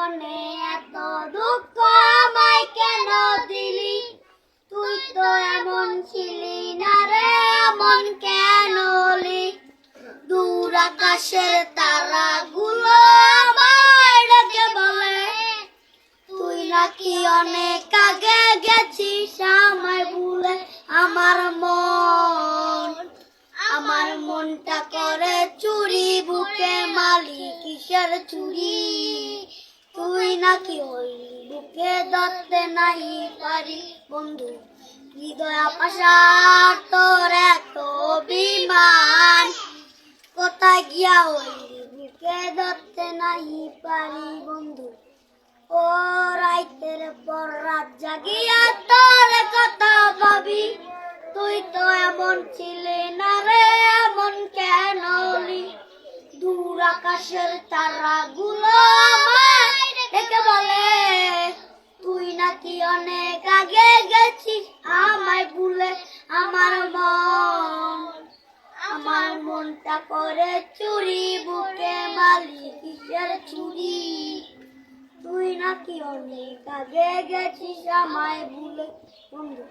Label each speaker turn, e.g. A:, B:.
A: মনে এত দুঃখ আমায় কেন দিলি? তুই তো এমন ছিলি না রে, এমন কেন হলি? দূর আকাশের তারাগুলো আমায় ডেকে বলে, তুই নাকি অনেক আগে গেছিস আমায় ভুলে। আমার মনটা করে চুরি, বুকে মালি কিসের চুরি? তুই নাকি হইলি বুকে ধরতে নাই পারি। বন্ধু হৃদয় পাশার তোর এত অভিমান, কোথায় গিয়া হইলি বুকে ধরতে নাই পারি। বন্ধু ও রাইতের পর রাত জাগিয়া তোর কথা ভাবি, তুই তো এমন ছিলি না রে, এমন কেন হলি? দূর আকাশের তারাগুলো আমায় ডেকে বলে, তুই নাকি অনেক আগে গেছিস আমায় ভুলে। আমার মনটা করে চুরি, বুকে মালি কিসের চুরি? তুই নাকি অনেক আগে গেছিস আমায় ভুলে। বন্ধু